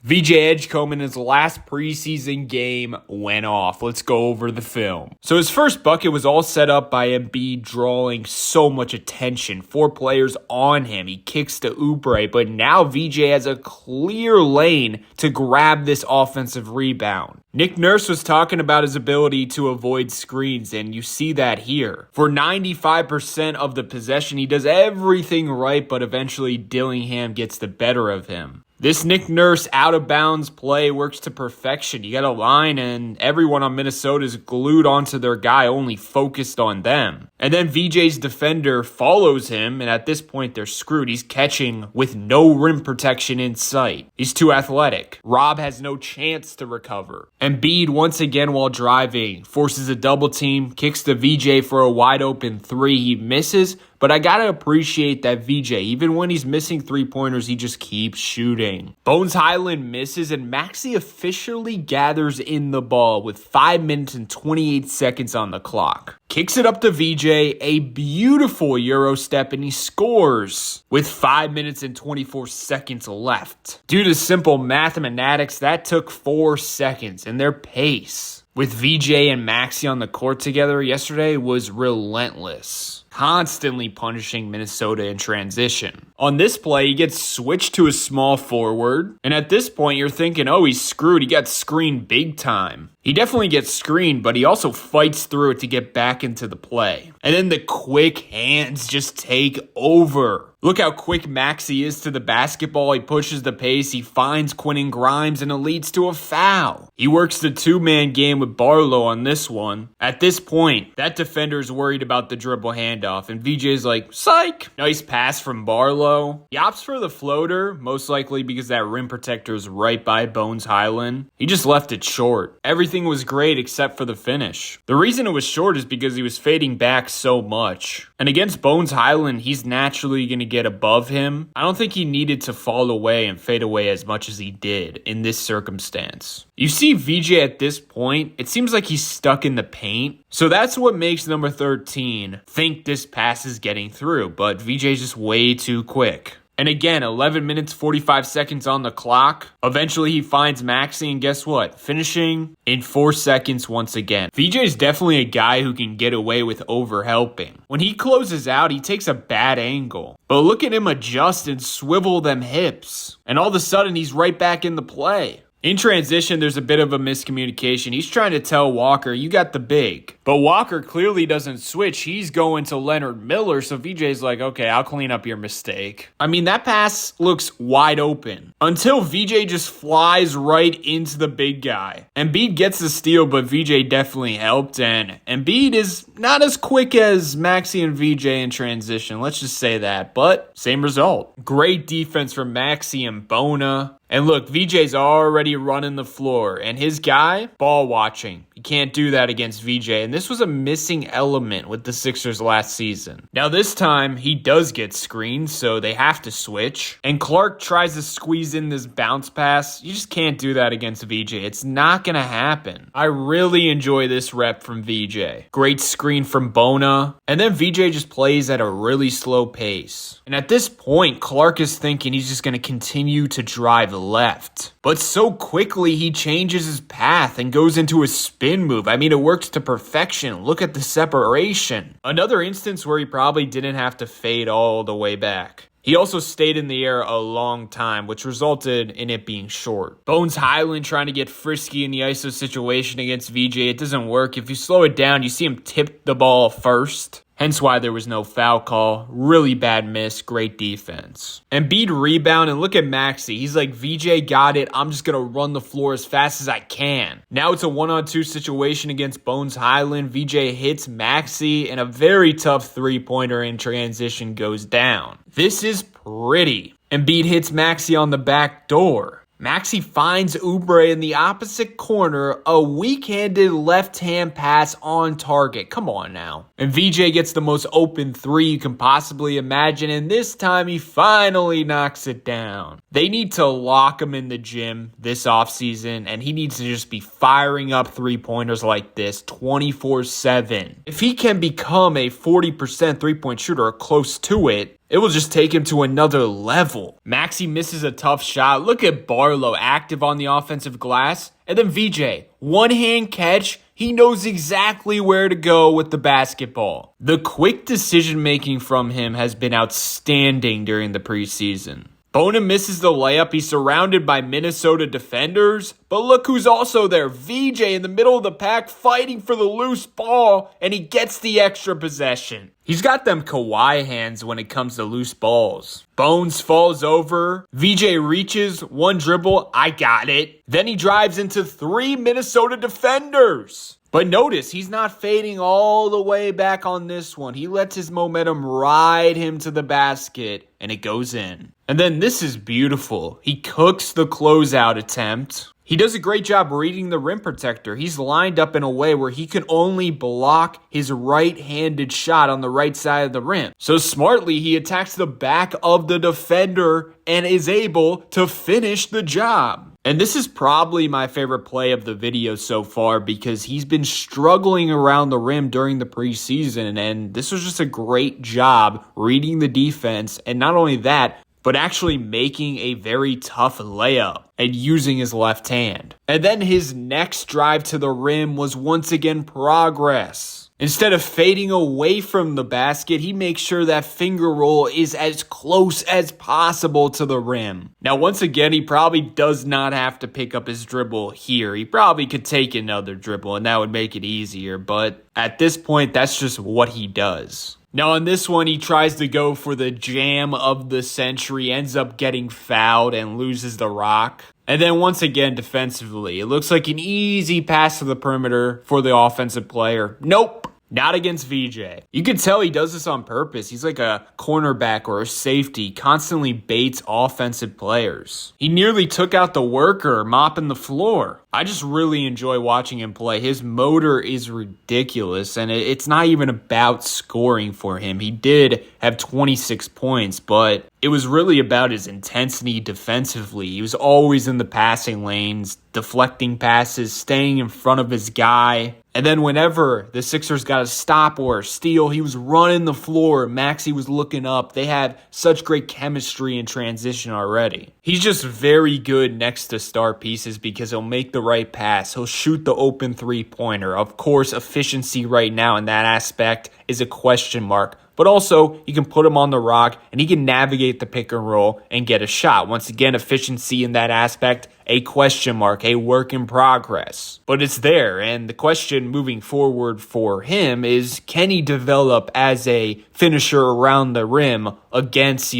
VJ Edgecombe in his last preseason game went off. Let's go over the film. So his first bucket was all set up by Embiid drawing so much attention. 4 players on him. He kicks to Oubre, but now VJ has a clear lane to grab this offensive rebound. Nick Nurse was talking about his ability to avoid screens, and you see that here. For 95% of the possession, he does everything right, but eventually Dillingham gets the better of him. This Nick Nurse out-of-bounds play works to perfection. You got a line, and everyone on Minnesota is glued onto their guy, only focused on them. And then VJ's defender follows him, and at this point, they're screwed. He's catching with no rim protection in sight. He's too athletic. Rob has no chance to recover. Embiid, once again while driving, forces a double team, kicks to VJ for a wide-open 3. He misses, but I gotta appreciate that VJ, even when he's missing 3-pointers, he just keeps shooting. Bones Highland misses, and Maxey officially gathers in the ball with 5 minutes and 28 seconds on the clock. Kicks it up to VJ, a beautiful Euro step, and he scores with 5 minutes and 24 seconds left. Due to simple mathematics, that took 4 seconds, and their pace with VJ and Maxey on the court together yesterday was relentless, constantly punishing Minnesota in transition. On this play, he gets switched to a small forward, and at this point, you're thinking, oh, he's screwed. He got screened big time. He definitely gets screened, but he also fights through it to get back into the play. And then the quick hands just take over. Look how quick Maxey is to the basketball. He pushes the pace. He finds Quentin Grimes, and it leads to a foul. He works the 2-man game with Barlow on this one. At this point, that defender's worried about the dribble handoff, and VJ's like, psych! Nice pass from Barlow. He opts for the floater, most likely because that rim protector is right by Bones Highland. He just left it short. Everything was great except for the finish. The reason it was short is because he was fading back so much. And against Bones Highland, he's naturally going to get above him. I don't think he needed to fall away and fade away as much as he did in this circumstance. You see VJ at this point, it seems like he's stuck in the paint. So that's what makes number 13 think this pass is getting through, but VJ's just way too quick. And again, 11 minutes, 45 seconds on the clock. Eventually, he finds Maxey, and guess what? Finishing in 4 seconds once again. VJ's definitely a guy who can get away with overhelping. When he closes out, he takes a bad angle. But look at him adjust and swivel them hips. And all of a sudden, he's right back in the play. In transition, there's a bit of a miscommunication. He's trying to tell Walker, you got the big. But Walker clearly doesn't switch. He's going to Leonard Miller, so VJ's like, okay, I'll clean up your mistake. I mean, that pass looks wide open until VJ just flies right into the big guy. Embiid gets the steal, but VJ definitely helped, and Embiid is not as quick as Maxey and VJ in transition. Let's just say that, but same result. Great defense from Maxey and Bona. And look, VJ's already running the floor, and his guy, ball watching. You can't do that against VJ, and this was a missing element with the Sixers last season. Now this time, he does get screened, so they have to switch. And Clark tries to squeeze in this bounce pass. You just can't do that against VJ. It's not going to happen. I really enjoy this rep from VJ. Great screen from Bona, and then VJ just plays at a really slow pace. And at this point, Clark is thinking he's just going to continue to drive left. But so quickly, he changes his path and goes into a spin move. I mean, it works to perfection. Look at the separation. Another instance where he probably didn't have to fade all the way back. He also stayed in the air a long time, which resulted in it being short. Bones Highland trying to get frisky in the ISO situation against VJ. It doesn't work. If you slow it down, you see him tip the ball first. Hence why there was no foul call. Really bad miss. Great defense. Embiid rebound, and look at Maxey. He's like, VJ got it. I'm just going to run the floor as fast as I can. Now it's a 1-on-2 situation against Bones Highland. VJ hits Maxey, and a very tough 3-pointer in transition goes down. This is pretty. Embiid hits Maxey on the back door. Maxey finds Oubre in the opposite corner, a weak-handed left-hand pass on target. Come on now. And VJ gets the most open 3 you can possibly imagine, and this time he finally knocks it down. They need to lock him in the gym this offseason, and he needs to just be firing up 3-pointers like this 24/7. If he can become a 40% 3-point shooter or close to it, it will just take him to another level. Maxey misses a tough shot. Look at Barlow active on the offensive glass. And then VJ, one-hand catch. He knows exactly where to go with the basketball. The quick decision-making from him has been outstanding during the preseason. Bonin misses the layup. He's surrounded by Minnesota defenders. But look who's also there. VJ in the middle of the pack fighting for the loose ball. And he gets the extra possession. He's got them Kawhi hands when it comes to loose balls. Bones falls over. VJ reaches. One dribble. I got it. Then he drives into 3 Minnesota defenders. But notice, he's not fading all the way back on this one. He lets his momentum ride him to the basket, and it goes in. And then this is beautiful. He cooks the closeout attempt. He does a great job reading the rim protector. He's lined up in a way where he can only block his right-handed shot on the right side of the rim. So smartly, he attacks the back of the defender and is able to finish the job. And this is probably my favorite play of the video so far because he's been struggling around the rim during the preseason, and this was just a great job reading the defense, and not only that, but actually making a very tough layup and using his left hand. And then his next drive to the rim was once again progress. Instead of fading away from the basket, he makes sure that finger roll is as close as possible to the rim. Now, once again, he probably does not have to pick up his dribble here. He probably could take another dribble, and that would make it easier. But at this point, that's just what he does. Now, on this one, he tries to go for the jam of the century, ends up getting fouled and loses the rock. And then once again, defensively, it looks like an easy pass to the perimeter for the offensive player. Nope. Not against VJ. You can tell he does this on purpose. He's like a cornerback or a safety, constantly baits offensive players. He nearly took out the worker mopping the floor. I just really enjoy watching him play. His motor is ridiculous, and it's not even about scoring for him. He did have 26 points, but it was really about his intensity defensively. He was always in the passing lanes, deflecting passes, staying in front of his guy. And then whenever the Sixers got a stop or a steal, he was running the floor. Maxey was looking up. They had such great chemistry in transition already. He's just very good next to star pieces because he'll make the right pass. He'll shoot the open three-pointer. Of course, efficiency right now in that aspect is a question mark. But also, you can put him on the rock, and he can navigate the pick and roll and get a shot. Once again, efficiency in that aspect, a question mark, a work in progress. But it's there, and the question moving forward for him is, can he develop as a finisher around the rim against,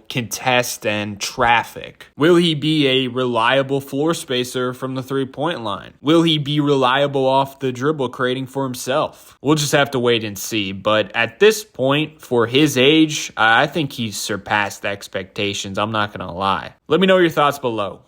contest and traffic? Will he be a reliable floor spacer from the three-point line? Will he be reliable off the dribble, creating for himself? We'll just have to wait and see. But at this point, for his age, I think he's surpassed expectations. I'm not going to lie. Let me know your thoughts below.